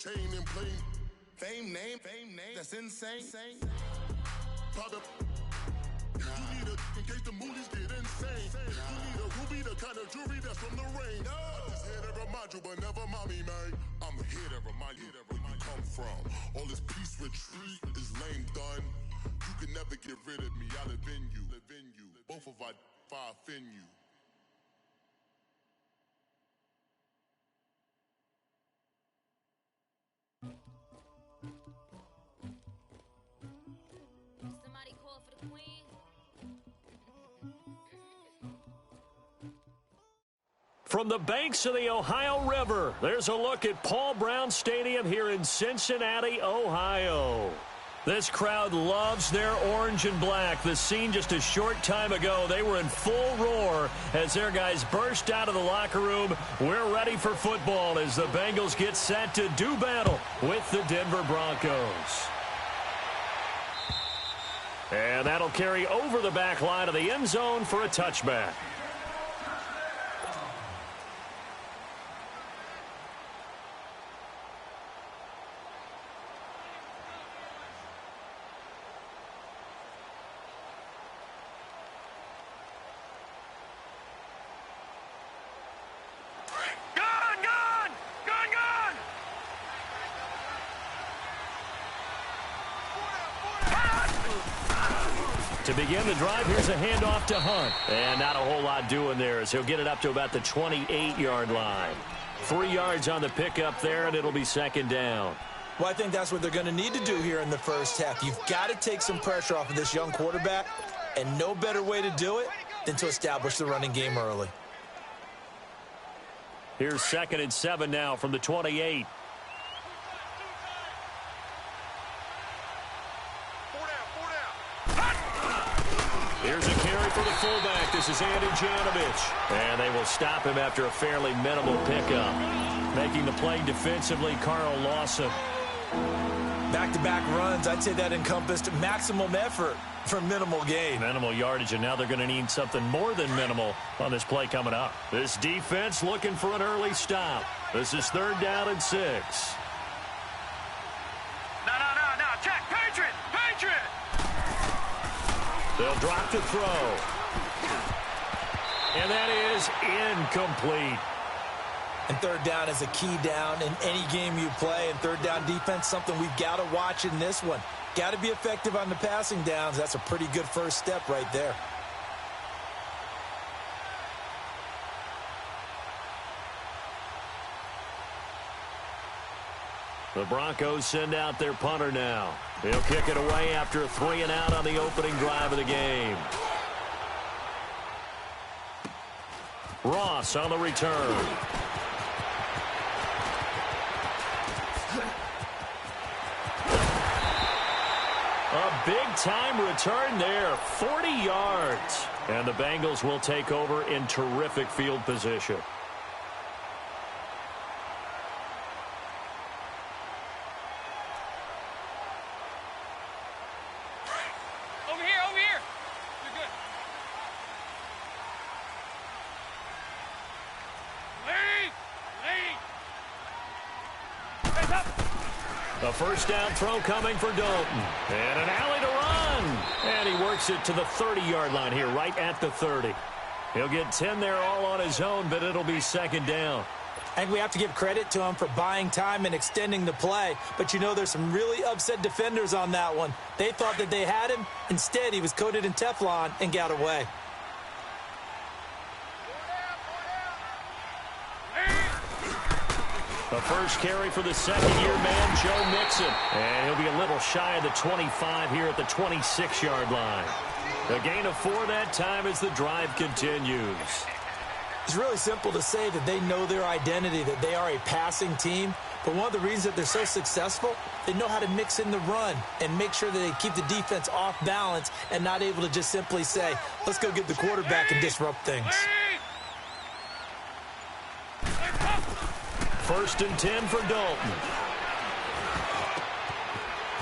Chain and plain fame name, that's insane. Pop up. You need a, in case the movies get insane. You need a ruby, the kind of jewelry that's from the rain. I just here to remind you, but never mommy, man. I'm here to remind you where you come from. All this peace retreat is lame done. You can never get rid of me, I live in you. Both of our fire offend you. Somebody call for the queen. From the banks of the Ohio River, there's a look at Paul Brown Stadium here in Cincinnati, Ohio. This crowd loves their orange and black. The scene just a short time ago, they were in full roar as their guys burst out of the locker room. We're ready for football as the Bengals get set to do battle with the Denver Broncos. And that'll carry over the back line of the end zone for a touchback. To begin the drive, here's a handoff to Hunt. And not a whole lot doing there as he'll get it up to about the 28-yard line. 3 yards on the pickup there, and it'll be second down. Well, I think that's what they're going to need to do here in the first half. You've got to take some pressure off of this young quarterback, and no better way to do it than to establish the running game early. Here's 2nd and 7 now from the 28. Here's a carry for the fullback. This is Andy Janovich. And they will stop him after a fairly minimal pickup. Making the play defensively, Carl Lawson. Back-to-back runs, I'd say that encompassed maximum effort for minimal gain. Minimal yardage, and now they're going to need something more than minimal on this play coming up. This defense looking for an early stop. This is 3rd down and 6. No. Check. Patriot. They'll drop to throw. And that is incomplete. And 3rd down is a key down in any game you play. And 3rd down defense, something we've got to watch in this one. Got to be effective on the passing downs. That's a pretty good first step right there. The Broncos send out their punter now. He'll kick it away after a 3 and out on the opening drive of the game. Ross on the return. A big-time return there, 40 yards. And the Bengals will take over in terrific field position. Over here. You're good. Lead. Hands up. A first down throw coming for Dalton. And an alley to run. And he works it to the 30-yard line here, right at the 30. He'll get 10 there all on his own, but it'll be 2nd down. I think we have to give credit to him for buying time and extending the play. But, you know, there's some really upset defenders on that one. They thought that they had him. Instead, he was coated in Teflon and got away. The first carry for the second-year man, Joe Mixon. And he'll be a little shy of the 25 here at the 26-yard line. A gain of 4 that time as the drive continues. It's really simple to say that they know their identity, that they are a passing team. But one of the reasons that they're so successful, they know how to mix in the run and make sure that they keep the defense off balance and not able to just simply say, let's go get the quarterback and disrupt things. 1st and 10 for Dalton.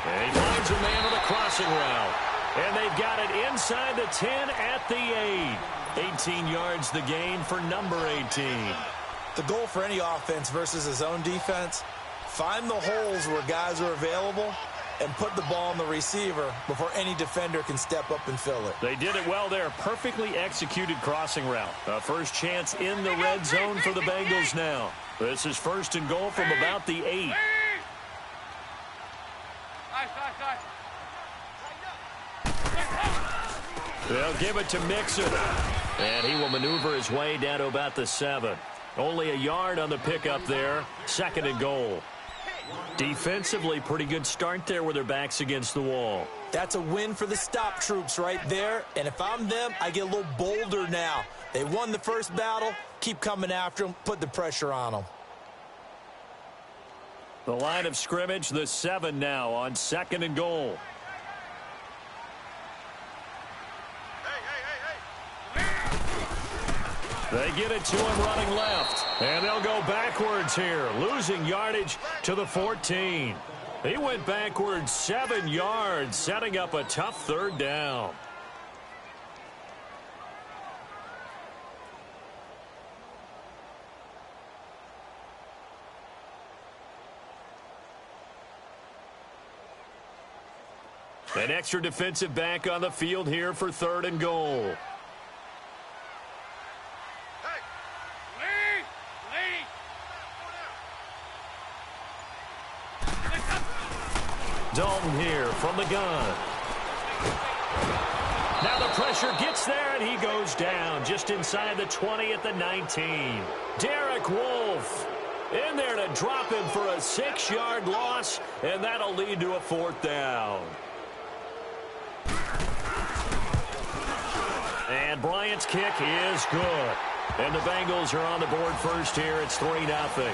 And he finds a man with a crossing route. And they've got it inside the 10 at the 8. 18 yards the gain for number 18. The goal for any offense versus his own defense, Find the holes where guys are available and put the ball on the receiver before any defender can step up and fill it. They did it well there. Perfectly executed crossing route. A first chance in the red zone for the Bengals now. This is 1st and goal from about the 8. They'll give it to Mixon. And he will maneuver his way down to about the 7. Only a yard on the pickup there. 2nd and goal. Defensively, pretty good start there with their backs against the wall. That's a win for the stop troops right there. And if I'm them, I get a little bolder now. They won the first battle. Keep coming after them. Put the pressure on them. The line of scrimmage, the 7 now on 2nd and goal. They get it to him running left. And they'll go backwards here, losing yardage to the 14. He went backwards 7 yards, setting up a tough 3rd down. An extra defensive back on the field here for 3rd and goal. Dalton here from the gun. Now the pressure gets there, and he goes down just inside the 20 at the 19. Derek Wolfe in there to drop him for a 6-yard loss, and that'll lead to a 4th down. And Bryant's kick is good. And the Bengals are on the board first here. It's 3-0.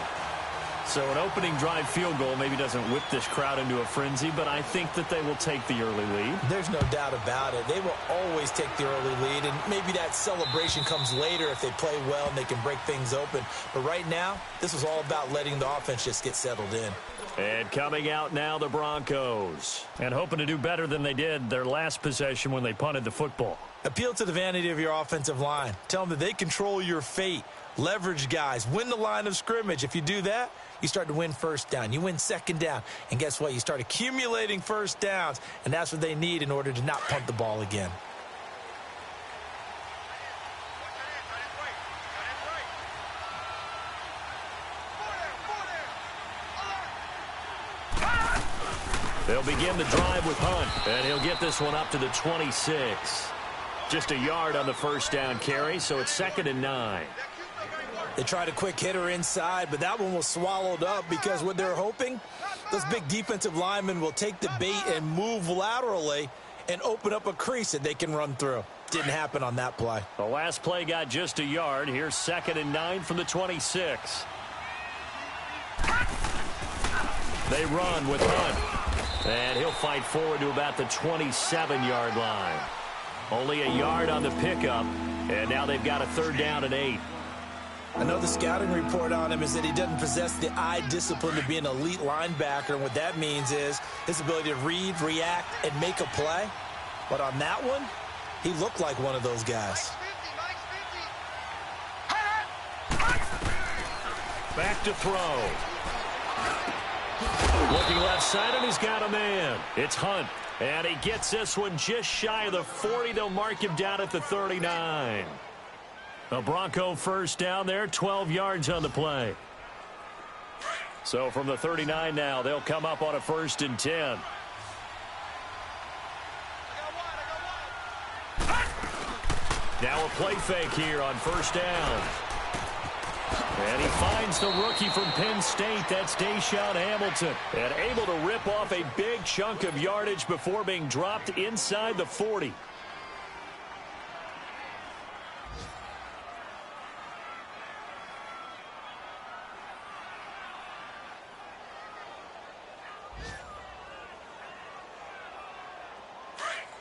So an opening drive field goal maybe doesn't whip this crowd into a frenzy, but I think that they will take the early lead. There's no doubt about it. They will always take the early lead, and maybe that celebration comes later if they play well and they can break things open. But right now, this is all about letting the offense just get settled in. And coming out now, the Broncos. And hoping to do better than they did their last possession when they punted the football. Appeal to the vanity of your offensive line. Tell them that they control your fate. Leverage guys. Win the line of scrimmage. If you do that, you start to win 1st down. You win 2nd down. And guess what? You start accumulating 1st downs. And that's what they need in order to not punt the ball again. They'll begin the drive with Hunt. And he'll get this one up to the 26. Just a yard on the 1st down carry, so it's 2nd and 9. They tried a quick hitter inside, but that one was swallowed up because what they're hoping, those big defensive linemen will take the bait and move laterally and open up a crease that they can run through. Didn't happen on that play. The last play got just a yard. Here's 2nd and 9 from the 26. They run with Hunt. And he'll fight forward to about the 27-yard line. Only a yard on the pickup. And now they've got a 3rd down and 8. I know the scouting report on him is that he doesn't possess the eye discipline to be an elite linebacker. And what that means is his ability to read, react, and make a play. But on that one, he looked like one of those guys. Back to throw. Looking left side, and he's got a man. It's Hunt. And he gets this one just shy of the 40. They'll mark him down at the 39. A Bronco 1st down there, 12 yards on the play. So from the 39 now, they'll come up on a 1st and 10. Now a play fake here on 1st down. And he finds the rookie from Penn State. That's Deshaun Hamilton. And able to rip off a big chunk of yardage before being dropped inside the 40.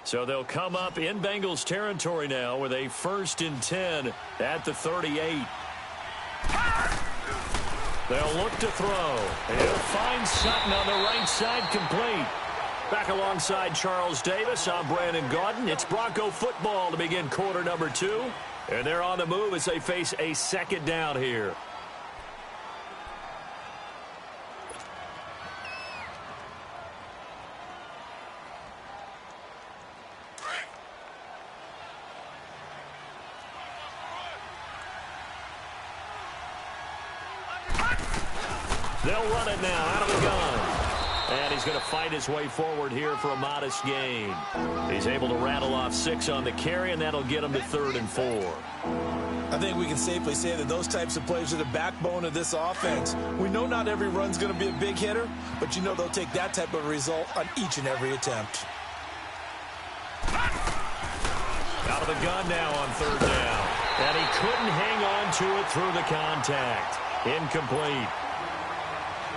So they'll come up in Bengals territory now with a 1st and 10 at the 38. They'll look to throw. He'll find Sutton on the right side, complete. Back alongside Charles Davis, I'm Brandon Gaudin. It's Bronco football to begin quarter number 2. And they're on the move as they face a 2nd down here. They'll run it now out of the gun. And he's going to fight his way forward here for a modest gain. He's able to rattle off 6 on the carry, and that'll get him to 3rd and 4. I think we can safely say that those types of plays are the backbone of this offense. We know not every run's going to be a big hitter, but you know they'll take that type of result on each and every attempt. Out of the gun now on 3rd down. And he couldn't hang on to it through the contact. Incomplete.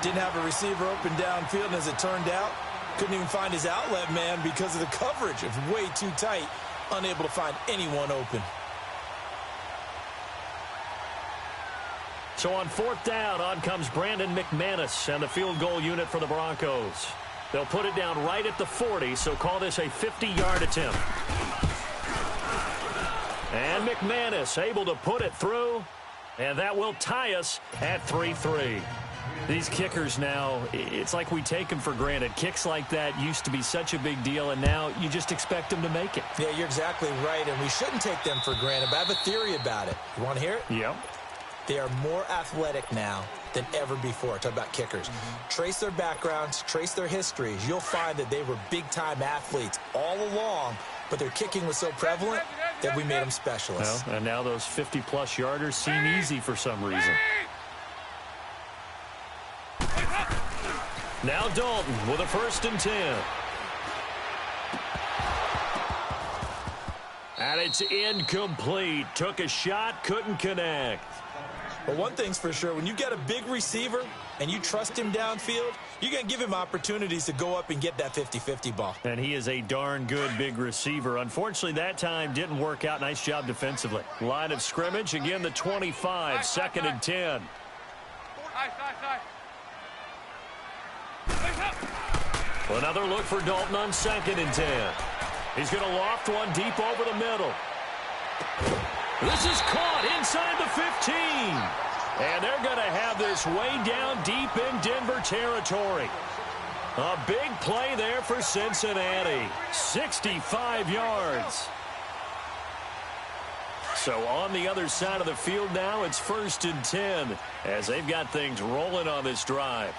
Didn't have a receiver open downfield, and as it turned out, couldn't even find his outlet man because of the coverage. It was way too tight, unable to find anyone open. So on 4th down, on comes Brandon McManus and the field goal unit for the Broncos. They'll put it down right at the 40, so call this a 50-yard attempt. And McManus able to put it through, and that will tie us at 3-3. These kickers now, it's like we take them for granted. Kicks like that used to be such a big deal, and now you just expect them to make it. Yeah, you're exactly right, and we shouldn't take them for granted, but I have a theory about it. You want to hear it? Yep. They are more athletic now than ever before. Talk about kickers. Trace their backgrounds, trace their histories. You'll find that they were big-time athletes all along, but their kicking was so prevalent that we made them specialists. Well, and now those 50-plus yarders seem easy for some reason. Now Dalton with a 1st and 10. And it's incomplete. Took a shot, couldn't connect. But one thing's for sure, when you get a big receiver and you trust him downfield, you're going to give him opportunities to go up and get that 50-50 ball. And he is a darn good big receiver. Unfortunately, that time didn't work out. Nice job defensively. Line of scrimmage, again the 25, 2nd and 10. Another look for Dalton on 2nd and 10. He's going to loft one deep over the middle. This is caught inside the 15. And they're going to have this way down deep in Denver territory. A big play there for Cincinnati. 65 yards. So on the other side of the field now, it's 1st and 10 as they've got things rolling on this drive.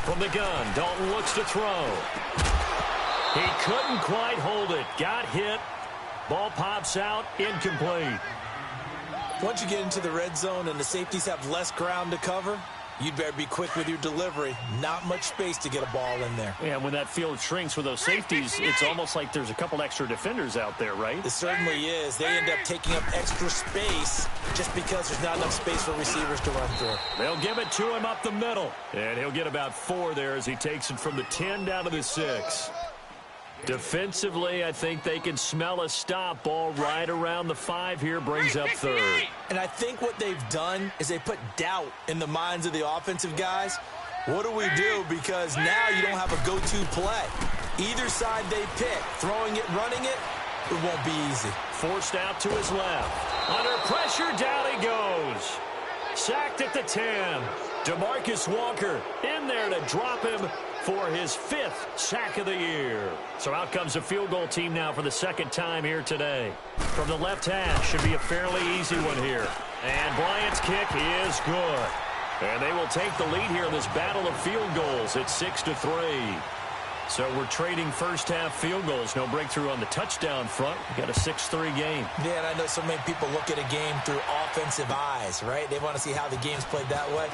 From the gun, Dalton looks to throw. He couldn't quite hold it. Got hit. Ball pops out. Incomplete. Once you get into the red zone and the safeties have less ground to cover, you'd better be quick with your delivery. Not much space to get a ball in there. Yeah, when that field shrinks with those safeties, it's almost like there's a couple extra defenders out there, right? It certainly is. They end up taking up extra space just because there's not enough space for receivers to run through. They'll give it to him up the middle. And he'll get about 4 there as he takes it from the 10 down to the 6. Defensively, I think they can smell a stop. Ball right around the 5 here, brings up 3rd. And I think what they've done is they put doubt in the minds of the offensive guys. What do we do? Because now you don't have a go-to play. Either side they pick, throwing it, running it, it won't be easy. Forced out to his left. Under pressure, down he goes. Sacked at the 10. DeMarcus Walker in there to drop him for his 5th sack of the year. So out comes the field goal team now for the 2nd time here today. From the left hash, should be a fairly easy one here. And Bryant's kick is good. And they will take the lead here in this battle of field goals at 6-3. So we're trading first-half field goals. No breakthrough on the touchdown front. We've got a 6-3 game. Yeah, and I know so many people look at a game through offensive eyes, right? They want to see how the game's played that way.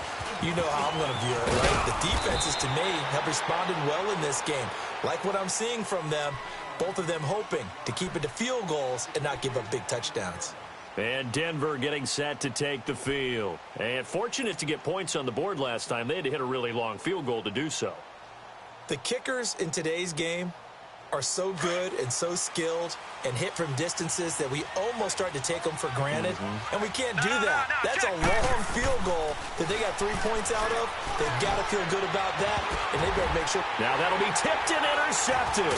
You know how I'm going to view it, right? The defenses, to me, have responded well in this game. Like what I'm seeing from them, both of them hoping to keep it to field goals and not give up big touchdowns. And Denver getting set to take the field. And fortunate to get points on the board last time. They had to hit a really long field goal to do so. The kickers in today's game are so good and so skilled and hit from distances that we almost start to take them for granted. And we can't do that. That's a long field goal that they got 3 points out of. They've got to feel good about that, and they better make sure. Now that'll be tipped and intercepted.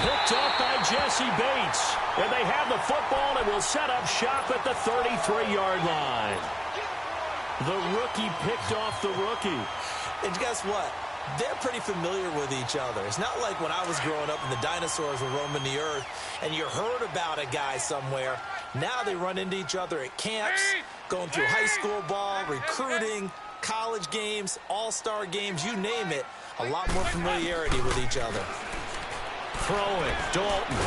Picked up by Jesse Bates. And they have the football and will set up shop at the 33-yard line. The rookie picked off the rookie. And guess what? they're pretty familiar with each other. It's not like when I was growing up and the dinosaurs were roaming the earth and you heard about a guy somewhere. Now they run into each other at camps, going through high school ball, recruiting, college games, all-star games, you name it. A lot more familiarity with each other. Throwing, Dalton.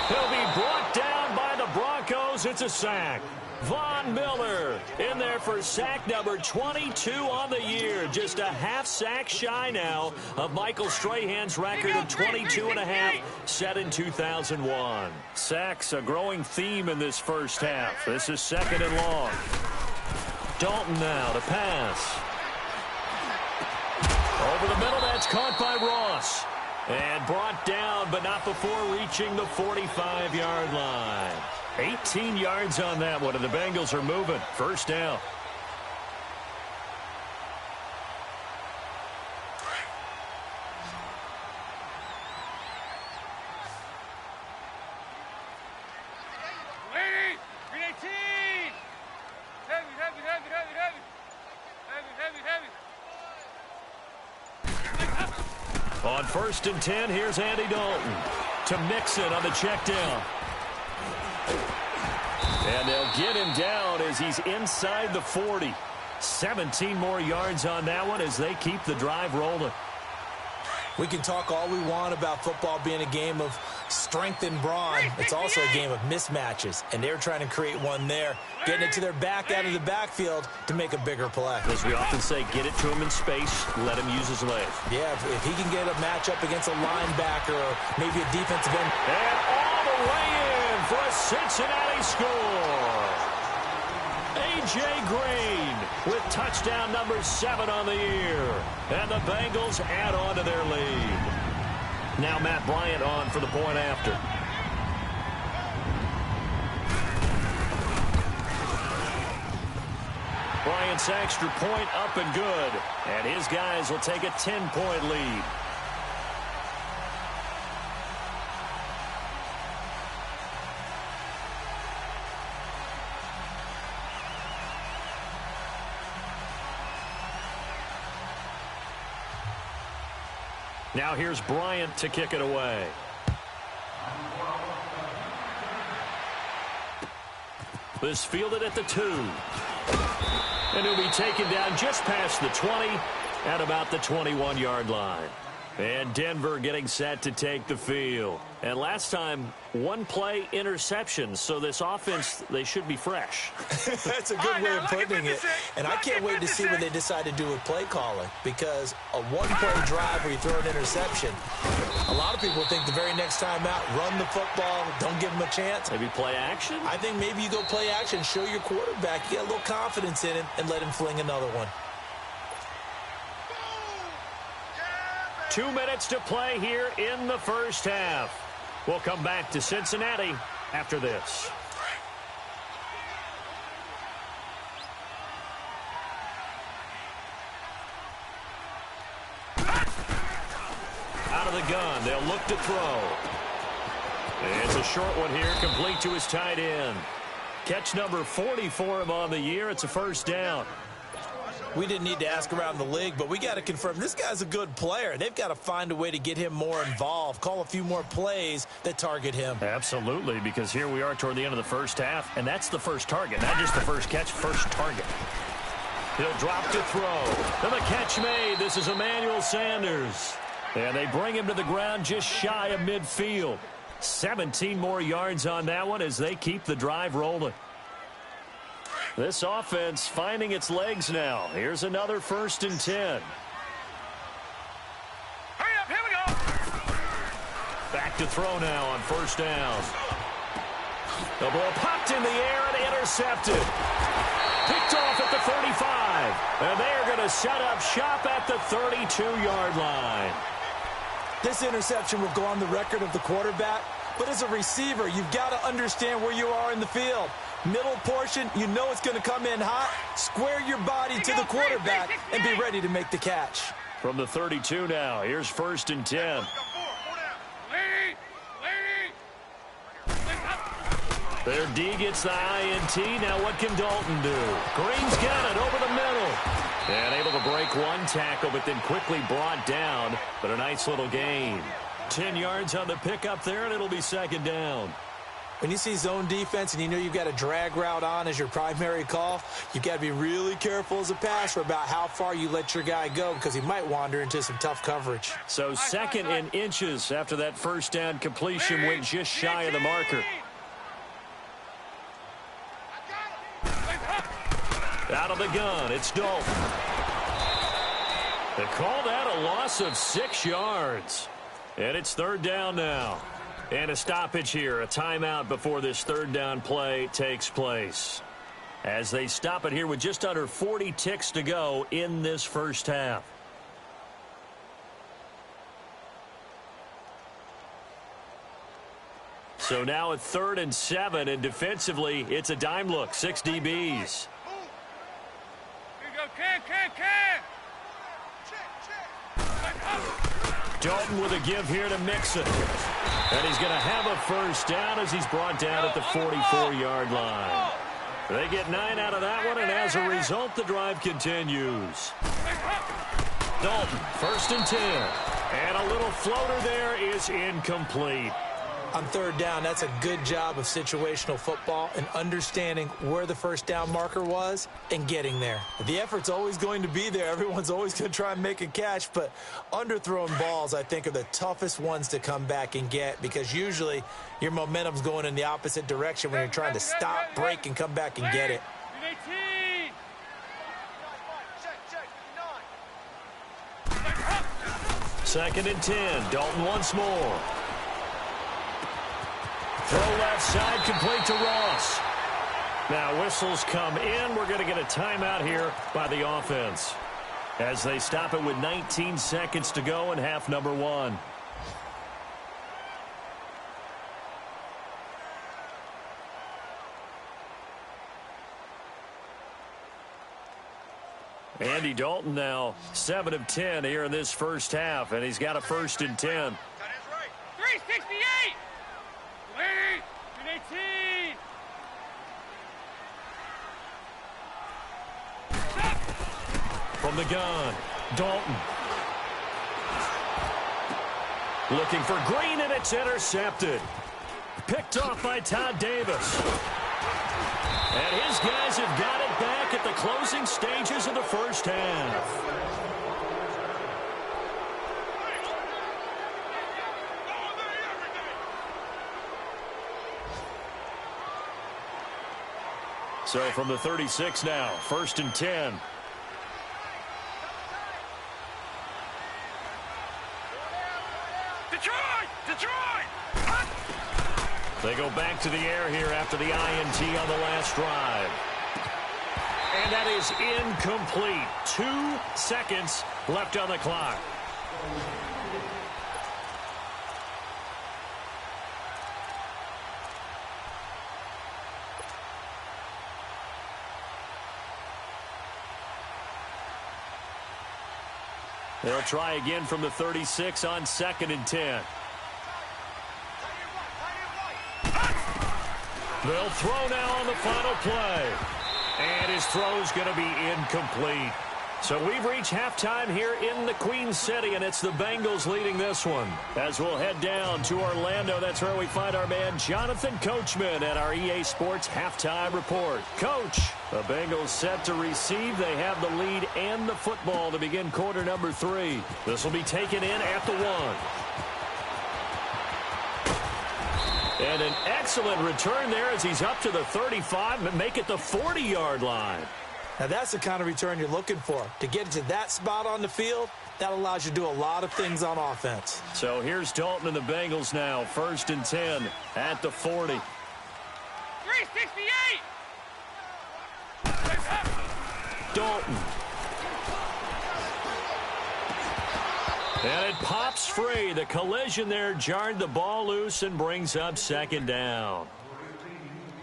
He'll be brought down by the Broncos. It's a sack. Von Miller in there for sack number 22 on the year. Just a half sack shy now of Michael Strahan's record of 22 and a half set in 2001. Sacks a growing theme in this first half. This is second and long. Dalton now to pass. Over the middle, that's caught by Ross. And brought down, but not before reaching the 45-yard line. 18 yards on that one, and the Bengals are moving. First down. Lady, 318. Heavy. On first and 10, here's Andy Dalton to Mixon on the check down. And they'll get him down as he's inside the 40. 17 more yards on that one as they keep the drive rolling. We can talk all we want about football being a game of strength and brawn. It's also a game of mismatches, and they're trying to create one there, getting it to their back out of the backfield to make a bigger play. As we often say, get it to him in space, let him use his leg. Yeah, if he can get a matchup against a linebacker or maybe a defensive end. And all the way in for a Cincinnati score. A.J. Green with touchdown number 7 on the year. And the Bengals add on to their lead. Now Matt Bryant on for the point after. Bryant's extra point up and good. And his guys will take a 10-point lead. Now here's Bryant to kick it away. This fielded at the 2. And he'll be taken down just past the 20 at about the 21-yard line. And Denver getting set to take the field. And last time, one play interception. So this offense, they should be fresh. That's a good way of putting it. And I can't wait to see what they decide to do with play calling. Because a one-play drive where you throw an interception, a lot of people think the very next time out, run the football, don't give them a chance. Maybe play action? I think maybe you go play action, show your quarterback, you get a little confidence in him, and let him fling another one. 2 minutes to play here in the first half. We'll come back to Cincinnati after this. Out of the gun, they'll look to throw. It's a short one here, complete to his tight end. Catch number 40 for him on the year. It's a first down. We didn't need to ask around the league, but we got to confirm this guy's a good player. They've got to find a way to get him more involved, call a few more plays that target him. Absolutely, because here we are toward the end of the first half, and that's the first target, not just the first catch, first target. He'll drop to throw. And the catch made. This is Emmanuel Sanders. And they bring him to the ground just shy of midfield. 17 more yards on that one as they keep the drive rolling. This offense finding its legs now. Here's another first and 10. Hurry up, here we go. Back to throw now on first down. The ball popped in the air and intercepted. Picked off at the 35. And they're going to set up shop at the 32-yard line. This interception will go on the record of the quarterback, but as a receiver, you've got to understand where you are in the field. Middle portion, you know it's going to come in hot. Square your body to the quarterback and be ready to make the catch. From the 32 now, here's first and 10. Their D gets the INT. Now what can Dalton do? Green's got it over the middle. And able to break one tackle, but then quickly brought down. But a nice little gain. 10 yards on the pickup there, and it'll be second down. When you see zone defense and you know you've got a drag route on as your primary call, you've got to be really careful as a passer about how far you let your guy go because he might wander into some tough coverage. So second and inches after that first down completion went just shy of the marker. Out of the gun, it's Dalton. They call that a loss of 6 yards. And it's third down now. And a stoppage here, a timeout before this third down play takes place. As they stop it here with just under 40 ticks to go in this first half. So now at 3rd and 7, and defensively, it's a dime look, 6 DBs. Here you go, Ken. Dalton with a give here to Mixon. And he's going to have a first down as he's brought down at the 44-yard line. They get 9 out of that one, and as a result, the drive continues. Dalton, 1st and 10. And a little floater there is incomplete. On third down, that's a good job of situational football and understanding where the first down marker was and getting there. The effort's always going to be there. Everyone's always going to try and make a catch, but underthrown balls, I think, are the toughest ones to come back and get because usually your momentum's going in the opposite direction when you're trying to stop, break, and come back and get it. 2nd and 10. Dalton once more. Throw left side, complete to Ross. Now whistles come in. We're going to get a timeout here by the offense as they stop it with 19 seconds to go in half number 1. Andy Dalton now 7 of 10 here in this first half, and he's got a 1st and 10. 368! 318! From the gun, Dalton. Looking for Green, and it's intercepted. Picked off by Todd Davis. And his guys have got it back at the closing stages of the first half. So from the 36 now, 1st and 10. Detroit! They go back to the air here after the INT on the last drive. And that is incomplete. 2 seconds left on the clock. They'll try again from the 36 on 2nd and 10. They'll throw now on the final play. And his throw's going to be incomplete. So we've reached halftime here in the Queen City, and it's the Bengals leading this one. As we'll head down to Orlando, that's where we find our man Jonathan Coachman at our EA Sports Halftime Report. Coach, the Bengals set to receive. They have the lead and the football to begin quarter number 3. This will be taken in at the 1. And an excellent return there as he's up to the 35 and make it the 40-yard line. Now, that's the kind of return you're looking for. To get to that spot on the field, that allows you to do a lot of things on offense. So here's Dalton and the Bengals now. 1st and 10 at the 40. 368! Dalton. And it pops free. The collision there jarred the ball loose and brings up 2nd down.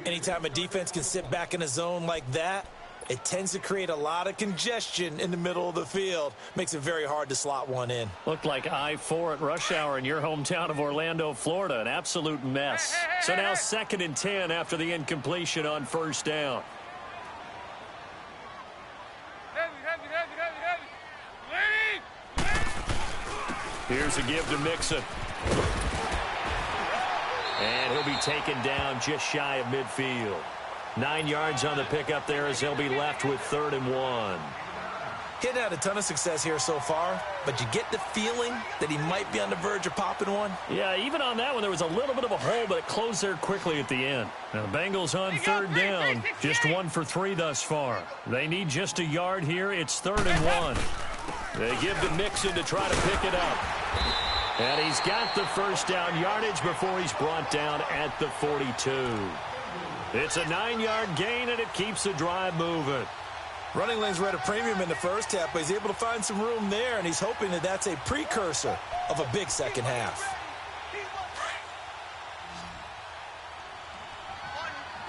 Anytime a defense can sit back in a zone like that, It tends to create a lot of congestion in the middle of the field. Makes it very hard to slot one in. Looked like I-4 at rush hour in your hometown of Orlando, Florida. An absolute mess. So now 2nd and 10 after the incompletion on first down. Here's a give to Mixon. And he'll be taken down just shy of midfield. 9 yards on the pickup there as they'll be left with 3rd and 1. He hadn't had a ton of success here so far, but you get the feeling that he might be on the verge of popping one. Yeah, even on that one, there was a little bit of a hole, but it closed there quickly at the end. Now, the Bengals on 3rd down, just 1 for 3 thus far. They need just a yard here. It's 3rd and 1. They give to Mixon to try to pick it up. And he's got the first down yardage before he's brought down at the 42. It's a 9-yard gain, and it keeps the drive moving. Running lanes were at a premium in the first half, but he's able to find some room there, and he's hoping that that's a precursor of a big second half.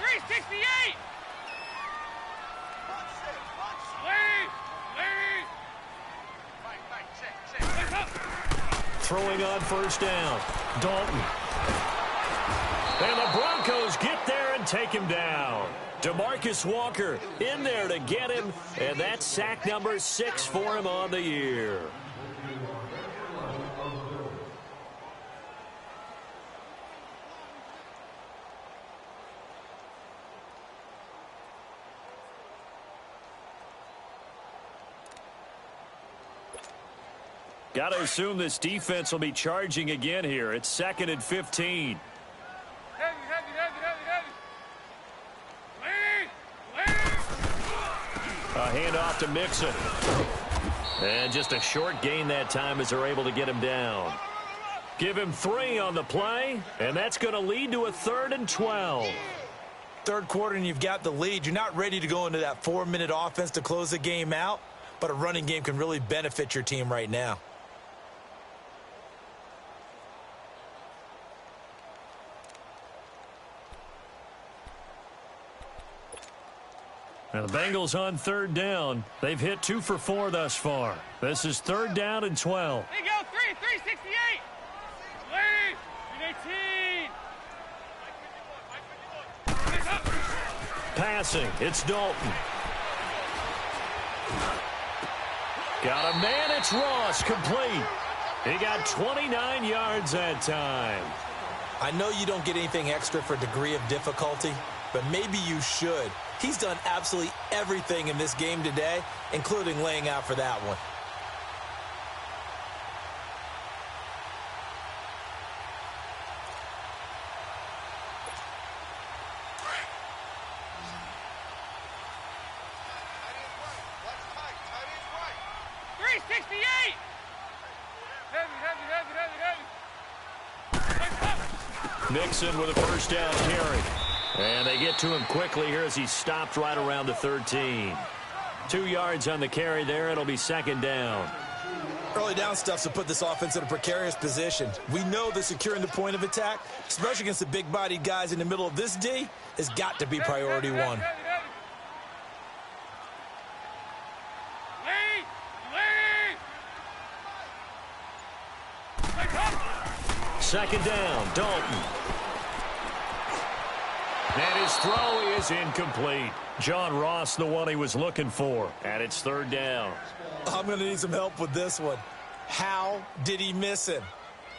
368! Throwing on first down. Dalton. And the Broncos get there and take him down. DeMarcus Walker in there to get him, and that's sack number 6 for him on the year. Got to assume this defense will be charging again here. It's 2nd and 15. A handoff to Mixon. And just a short gain that time as they're able to get him down. Give him 3 on the play, and that's going to lead to a 3rd and 12. Third quarter and you've got the lead. You're not ready to go into that 4-minute offense to close the game out, but a running game can really benefit your team right now. Now the Bengals on 3rd down. They've hit 2 for 4 thus far. This is 3rd down and 12. They go 368. 318. Passing, it's Dalton. Got a man, it's Ross, complete. He got 29 yards that time. I know you don't get anything extra for degree of difficulty, but maybe you should. He's done absolutely everything in this game today, including laying out for that one. Mixon with a first down carry. And they get to him quickly here as he stopped right around the 13. 2 yards on the carry there. It'll be 2nd down. Early down stuff to put this offense in a precarious position. We know that securing the point of attack, especially against the big-bodied guys in the middle of this D, has got to be priority 1. Second down, Dalton. And his throw is incomplete. John Ross, the one he was looking for. And it's 3rd down. I'm going to need some help with this one. How did he miss him?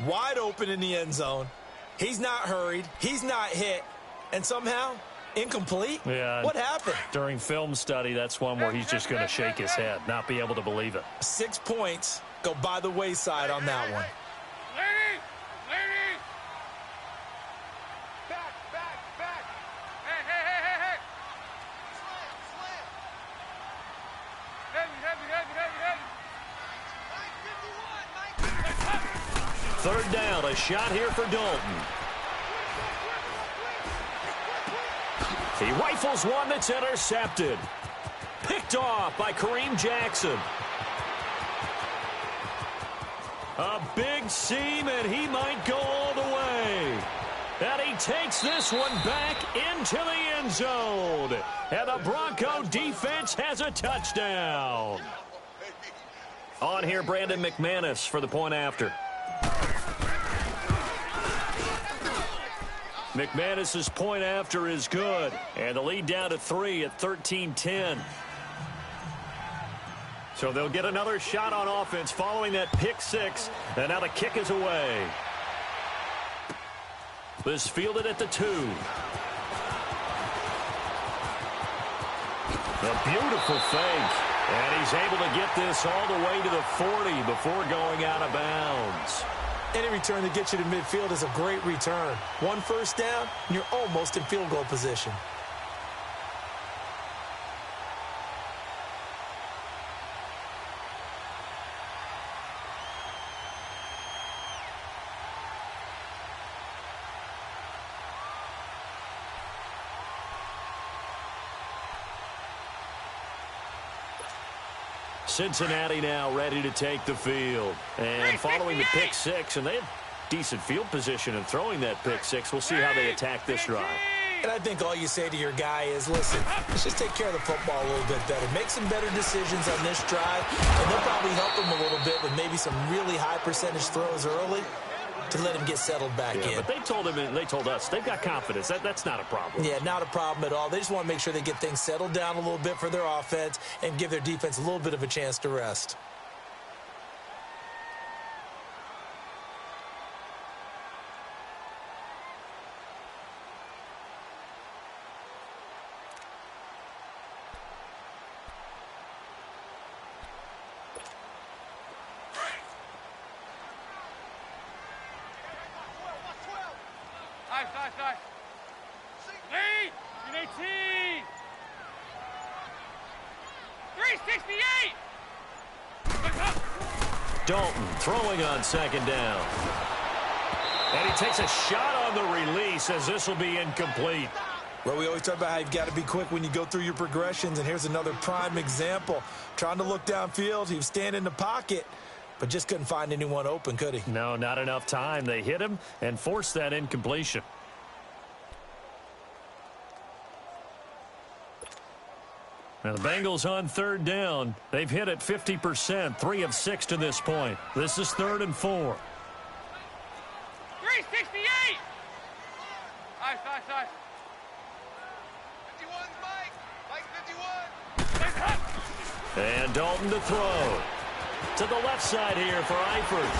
Wide open in the end zone. He's not hurried. He's not hit. And somehow, incomplete? Yeah. What happened? During film study, that's one where he's just going to shake his head, not be able to believe it. 6 points go by the wayside on that one. Third down, a shot here for Dalton. He rifles one that's intercepted. Picked off by Kareem Jackson. A big seam, and he might go all the way. And he takes this one back into the end zone. And the Bronco defense has a touchdown. On here, Brandon McManus for the point after. McManus's point after is good. And the lead down to 3 at 13-10. So they'll get another shot on offense following that pick six. And now the kick is away. This fielded at the 2. A beautiful fake. And he's able to get this all the way to the 40 before going out of bounds. Any return that gets you to midfield is a great return. 1 first down, and you're almost in field goal position. Cincinnati now ready to take the field. And following the pick six, and they have decent field position in throwing that pick six. We'll see how they attack this drive. And I think all you say to your guy is, listen, let's just take care of the football a little bit better. Make some better decisions on this drive, and they'll probably help him a little bit with maybe some really high percentage throws early to let him get settled back in. But they told him, and they told us, they've got confidence. That's not a problem. Yeah, not a problem at all. They just want to make sure they get things settled down a little bit for their offense and give their defense a little bit of a chance to rest. Nice. Lead! In 18! 368! Dalton throwing on second down. And he takes a shot on the release as this will be incomplete. Well, we always talk about how you've got to be quick when you go through your progressions, and here's another prime example. Trying to look downfield, he was standing in the pocket, but just couldn't find anyone open, could he? No, not enough time. They hit him and forced that incompletion. Now the Bengals on third down. They've hit it 50%, 3 of 6 to this point. This is 3rd and 4. 368! Nice. 51, Mike 51! And Dalton to throw. To the left side here for Eifert.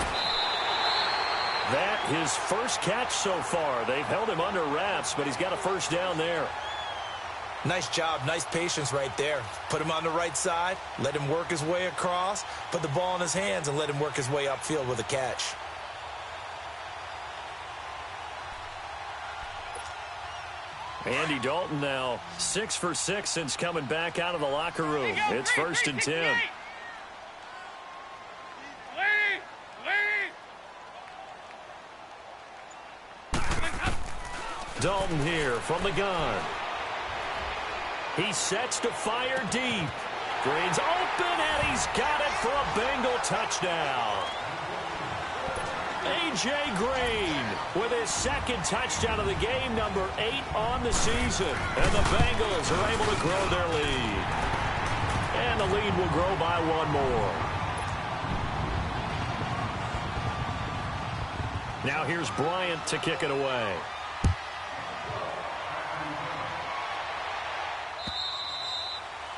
That his first catch so far. They've held him under wraps, but he's got a first down there. Nice job, nice patience right there. Put him on the right side, let him work his way across, put the ball in his hands, and let him work his way upfield with a catch. Andy Dalton now 6 for 6 since coming back out of the locker room. It's 1st and 10. Dalton here from the gun. He sets to fire deep. Green's open, and he's got it for a Bengal touchdown. A.J. Green with his second touchdown of the game, number 8 on the season. And the Bengals are able to grow their lead. And the lead will grow by 1 more. Now here's Bryant to kick it away.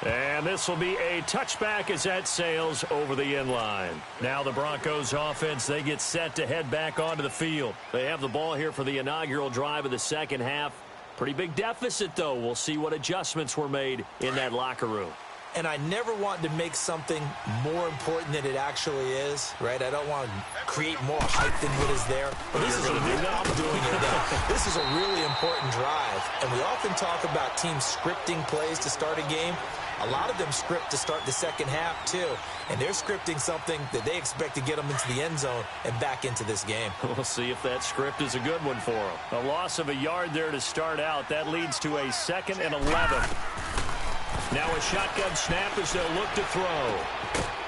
And this will be a touchback as that sails over the end line. Now the Broncos offense, they get set to head back onto the field. They have the ball here for the inaugural drive of the second half. Pretty big deficit, though. We'll see what adjustments were made in that locker room. And I never want to make something more important than it actually is, right? I don't want to create more hype than what is there. But this is a new I'm doing it now. This is a really important drive. And we often talk about teams scripting plays to start a game. A lot of them script to start the second half, too. And they're scripting something that they expect to get them into the end zone and back into this game. We'll see if that script is a good one for them. A loss of a yard there to start out. That leads to a 2nd and 11. Now a shotgun snap as they'll look to throw.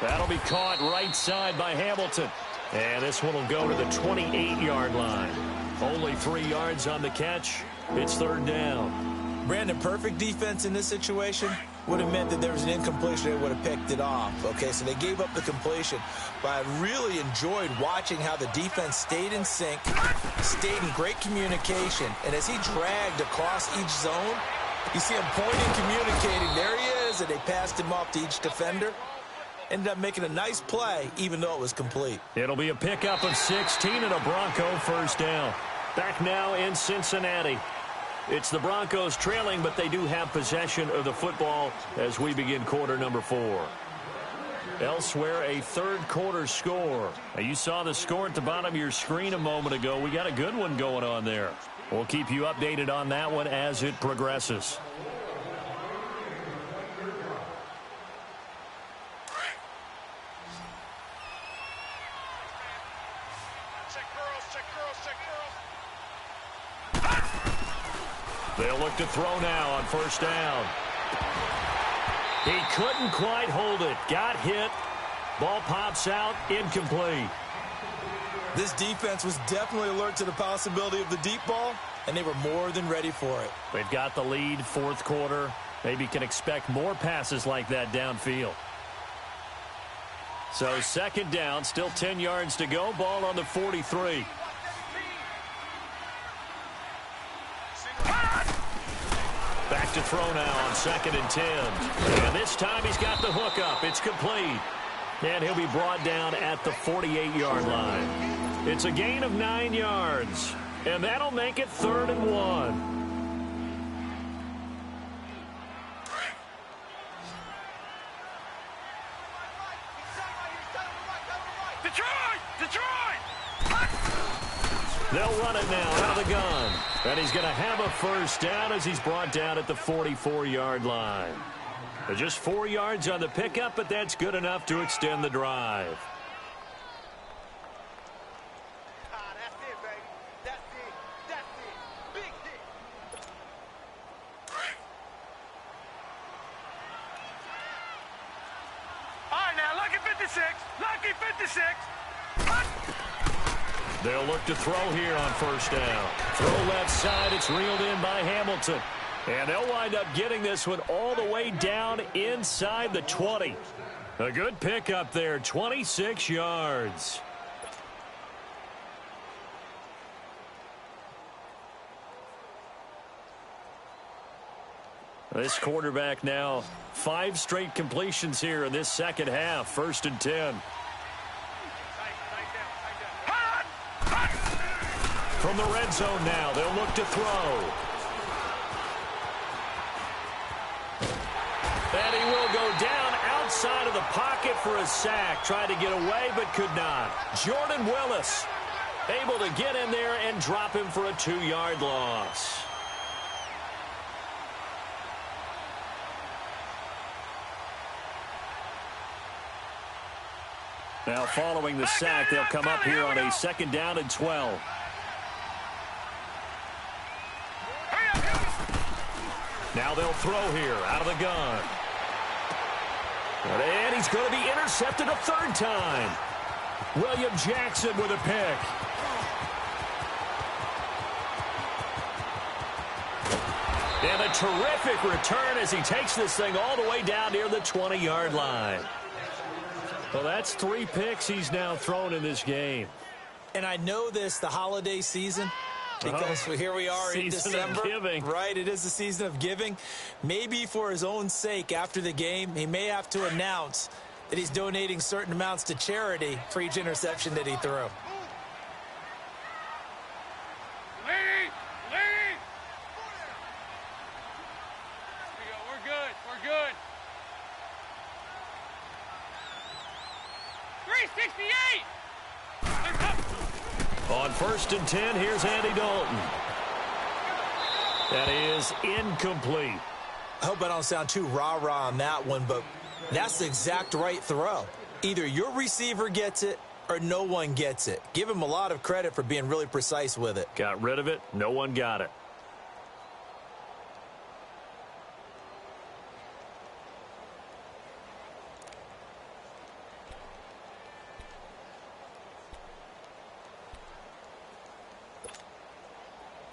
That'll be caught right side by Hamilton. And this one will go to the 28-yard line. Only 3 yards on the catch. It's third down. Brandon, perfect defense in this situation would have meant that there was an incompletion. They would have picked it off. Okay, so they gave up the completion. But I really enjoyed watching how the defense stayed in sync, stayed in great communication. And as he dragged across each zone, you see him pointing, communicating. There he is, and they passed him off to each defender. Ended up making a nice play, even though it was complete. It'll be a pickup of 16 and a Bronco first down. Back now in Cincinnati. It's the Broncos trailing, but they do have possession of the football as we begin quarter number 4. Elsewhere, a third quarter score. Now, you saw the score at the bottom of your screen a moment ago. We got a good one going on there. We'll keep you updated on that one as it progresses. They'll look to throw now on first down. He couldn't quite hold it. Got hit. Ball pops out. Incomplete. This defense was definitely alert to the possibility of the deep ball, and they were more than ready for it. They've got the lead, fourth quarter. Maybe can expect more passes like that downfield. So second down, still 10 yards to go. Ball on the 43. Back to throw now on second and 10. And this time he's got the hook up. It's complete. And he'll be brought down at the 48-yard line. It's a gain of 9 yards. And that'll make it 3rd and 1. They'll run it now out of the gun. And he's going to have a first down as he's brought down at the 44-yard line. Just 4 yards on the pickup, but that's good enough to extend the drive. That's it, baby. That's it. That's it. Big hit. All right, now, lucky 56. Lucky 56. They'll look to throw here on first down. Throw left side. It's reeled in by Hamilton. And they'll wind up getting this one all the way down inside the 20. A good pickup there, 26 yards. This quarterback now 5 straight completions here in this second half. 1st and 10. From the red zone now, they'll look to throw. And he will go down outside of the pocket for a sack. Tried to get away, but could not. Jordan Willis able to get in there and drop him for a 2-yard loss. Now following the sack, they'll come up here on a 2nd down and 12. Now they'll throw here out of the gun. And he's going to be intercepted a 3rd time. William Jackson with a pick. And a terrific return as he takes this thing all the way down near the 20-yard line. Well, that's 3 picks he's now thrown in this game. And I know this, the holiday season, because here we are in December. Season of giving. Right, it is the season of giving. Maybe for his own sake, after the game, he may have to announce that he's donating certain amounts to charity for each interception that he threw. Lead! Lead! We're good. We're good. 368! On 1st and 10, here's Andy Dalton. That is incomplete. I hope I don't sound too rah-rah on that one, but that's the exact right throw. Either your receiver gets it or no one gets it. Give him a lot of credit for being really precise with it. Got rid of it. No one got it.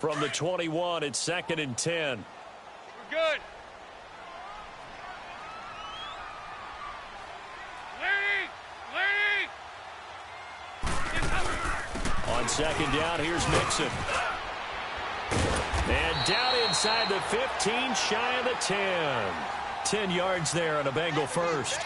From the 21, it's 2nd and 10. We're good. On 2nd down, here's Mixon. And down inside the 15, shy of the 10. 10 yards there on a Bengal first.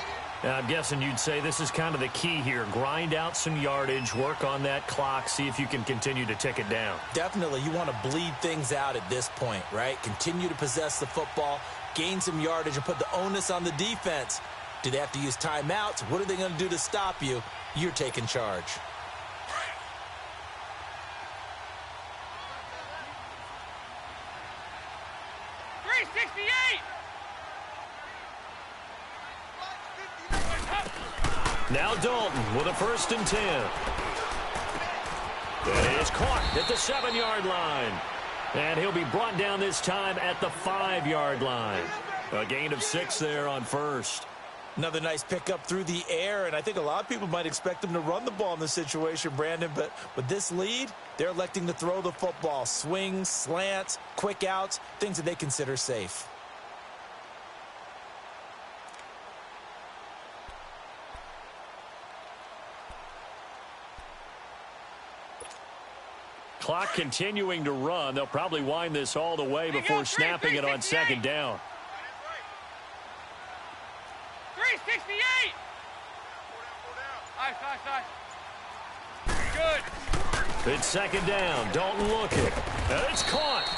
Now, I'm guessing you'd say this is kind of the key here. Grind out some yardage, work on that clock, see if you can continue to tick it down. Definitely. You want to bleed things out at this point, right? Continue to possess the football, gain some yardage, and put the onus on the defense. Do they have to use timeouts? What are they going to do to stop you? You're taking charge. Now Dalton with a 1st and 10. It is caught at the 7-yard line. And he'll be brought down this time at the 5-yard line. A gain of 6 there on 1st. Another nice pickup through the air, and I think a lot of people might expect them to run the ball in this situation, Brandon, but with this lead, they're electing to throw the football. Swings, slants, quick outs, things that they consider safe. Clock continuing to run. They'll probably wind this all the way before snapping it on 2nd down. 368. Good. It's 2nd down. Dalton looking. And it's caught.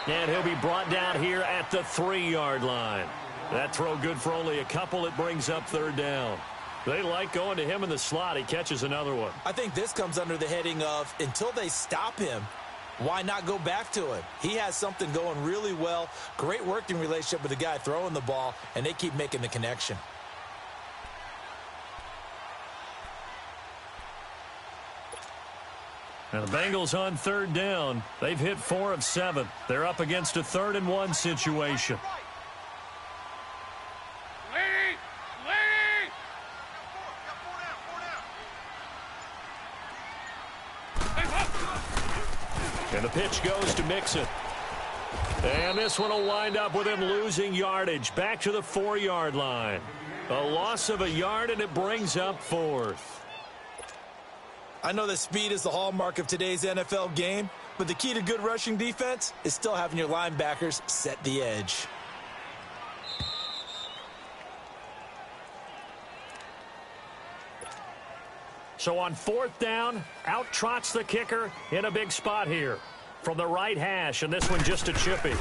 And he'll be brought down here at the 3-yard line. That throw good for only a couple. It brings up 3rd down. They like going to him in the slot. He catches another one. I think this comes under the heading of until they stop him, why not go back to it? He has something going really well. Great working relationship with the guy throwing the ball, and they keep making the connection. And the Bengals on 3rd down. They've hit 4 of 7. They're up against a 3rd and 1 situation. And the pitch goes to Mixon. And this one will wind up with him losing yardage. Back to the 4-yard line. A loss of a yard, and it brings up 4th. I know that speed is the hallmark of today's NFL game, but the key to good rushing defense is still having your linebackers set the edge. So on 4th down, out trots the kicker in a big spot here. From the right hash, and this one just a chippy.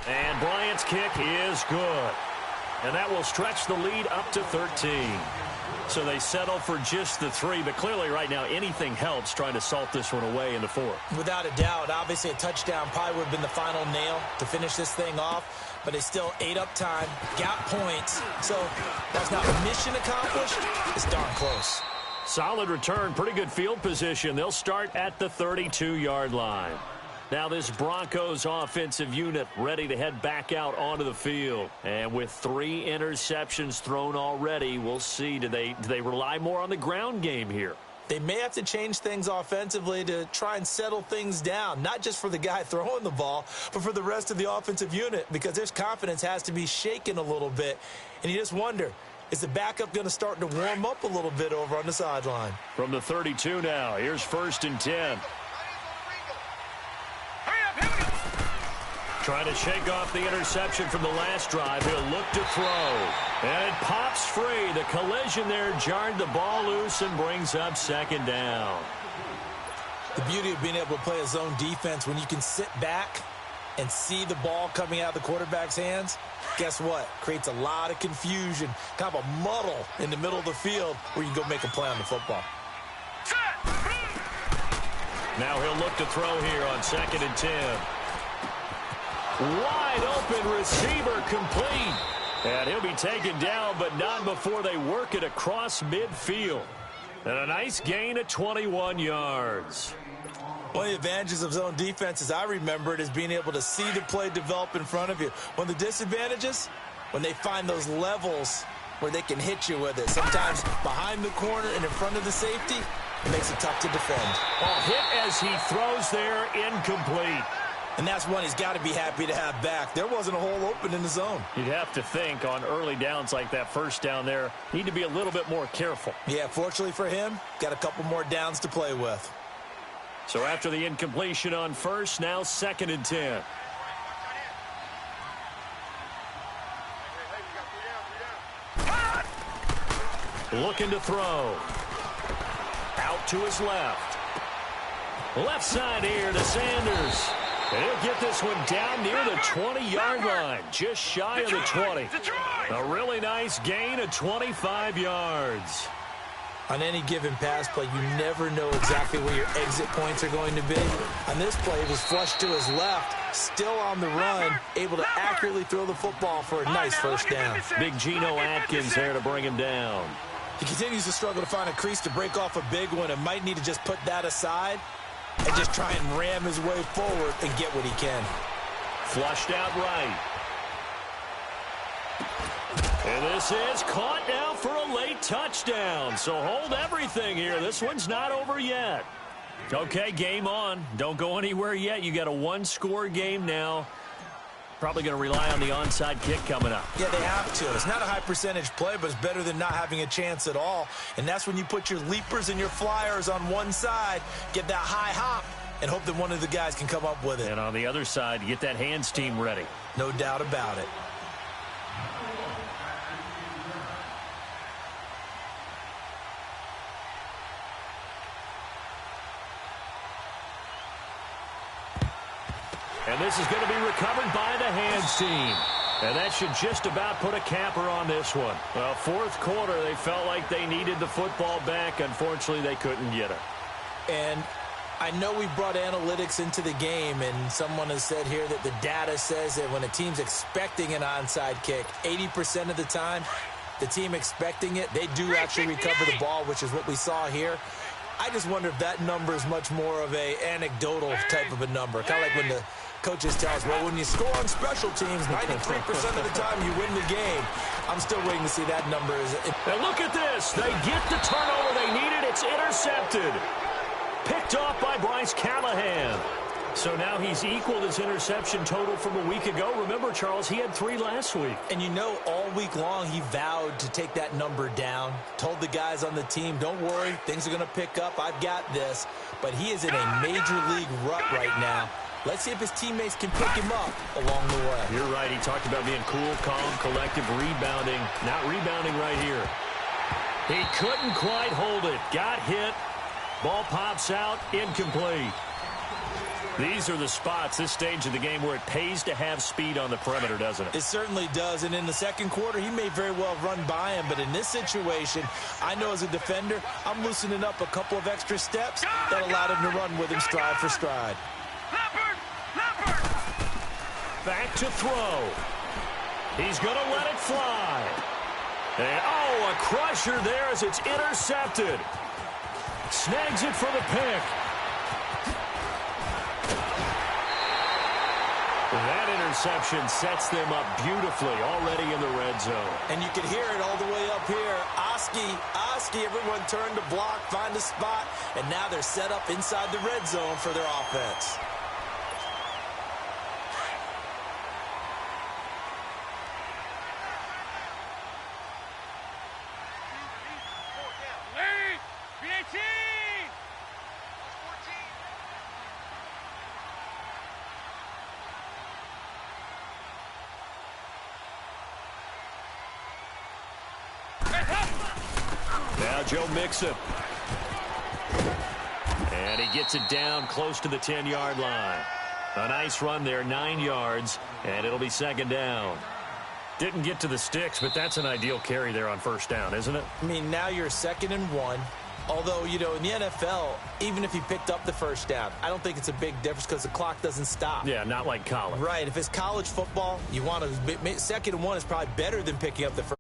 And Bryant's kick is good. And that will stretch the lead up to 13. So they settle for just the 3, but clearly right now anything helps trying to salt this one away in the 4th. Without a doubt, obviously a touchdown probably would have been the final nail to finish this thing off, but they still ate up time, got points. So that's not mission accomplished. It's darn close. Solid return, pretty good field position. They'll start at the 32-yard line. Now this Broncos offensive unit ready to head back out onto the field. And with 3 interceptions thrown already, we'll see. Do they rely more on the ground game here? They may have to change things offensively to try and settle things down, not just for the guy throwing the ball, but for the rest of the offensive unit, because their confidence has to be shaken a little bit. And you just wonder, is the backup going to start to warm up a little bit over on the sideline? From the 32 now, here's 1st and 10. Trying to shake off the interception from the last drive. He'll look to throw. And it pops free. The collision there jarred the ball loose and brings up 2nd down. The beauty of being able to play a zone defense when you can sit back and see the ball coming out of the quarterback's hands, guess what? Creates a lot of confusion, kind of a muddle in the middle of the field where you can go make a play on the football. Now he'll look to throw here on 2nd and 10. Wide open receiver complete. And he'll be taken down, but not before they work it across midfield. And a nice gain of 21 yards. One of the advantages of zone defense, as I remember it, is being able to see the play develop in front of you. One of the disadvantages, when they find those levels where they can hit you with it. Sometimes behind the corner and in front of the safety, It makes it tough to defend. Oh, hit as he throws there, incomplete. And that's one he's got to be happy to have back. There wasn't a hole open in the zone. You'd have to think on early downs like that first down there, need to be a little bit more careful. Yeah, fortunately for him, got a couple more downs to play with. So after the incompletion on first, now 2nd and 10. Looking to throw. Out to his left. Left side here to Sanders. And he'll get this one down near the 20-yard line, just shy of the 20. A really nice gain of 25 yards. On any given pass play, you never know exactly where your exit points are going to be. On this play, it was flushed to his left, still on the run, able to accurately throw the football for a nice first down. Big Geno Atkins there to bring him down. He continues to struggle to find a crease to break off a big one and might need to just put that aside and just try and ram his way forward and get what he can. Flushed out right. And this is caught now for a late touchdown. So hold everything here. This one's not over yet. Okay, game on. Don't go anywhere yet. You got a one-score game now. Probably going to rely on the onside kick coming up. Yeah, they have to. It's not a high-percentage play, but it's better than not having a chance at all. And that's when you put your leapers and your flyers on one side, get that high hop, and hope that one of the guys can come up with it. And on the other side, you get that hands team ready. No doubt about it. And this is going to be recovered by the hands team. And that should just about put a capper on this one. Well, fourth quarter, they felt like they needed the football back. Unfortunately, they couldn't get it. And I know we brought analytics into the game, and someone has said here that the data says that when a team's expecting an onside kick, 80% of the time, the team expecting it, they do actually recover the ball, which is what we saw here. I just wonder if that number is much more of a anecdotal type of a number. Kind of like when the coaches tell us, well, when you score on special teams, 93% of the time you win the game. I'm still waiting to see that number. And look at this. They get the turnover they needed. It's intercepted. Picked off by Bryce Callahan. So now he's equaled his interception total from a week ago. Remember, Charles, he had 3 last week. And you know, all week long he vowed to take that number down. Told the guys on the team, don't worry, things are going to pick up. I've got this. But he is in a major league rut right now. Let's see if his teammates can pick him up along the way. You're right. He talked about being cool, calm, collective, rebounding. Not rebounding right here. He couldn't quite hold it. Got hit. Ball pops out. Incomplete. These are the spots, this stage of the game, where it pays to have speed on the perimeter, doesn't it? It certainly does, and in the second quarter, he may very well run by him, but in this situation, I know as a defender, I'm loosening up a couple of extra steps that allowed him to run with him stride for stride. Back to throw. He's going to let it fly. And, oh, a crusher there as it's intercepted. Snags it for the pick. That interception sets them up beautifully already in the red zone. And you can hear it all the way up here. Oski, everyone turned to block, find a spot, and now they're set up inside the red zone for their offense. Now Joe Mixon. And he gets it down close to the 10-yard line. A nice run there, 9 yards, and it'll be second down. Didn't get to the sticks, but that's an ideal carry there on first down, isn't it? I mean, now you're 2nd and 1. Although, you know, in the NFL, even if he picked up the first down, I don't think it's a big difference because the clock doesn't stop. Yeah, not like college. Right. If it's college football, you want to 2nd and 1 is probably better than picking up the first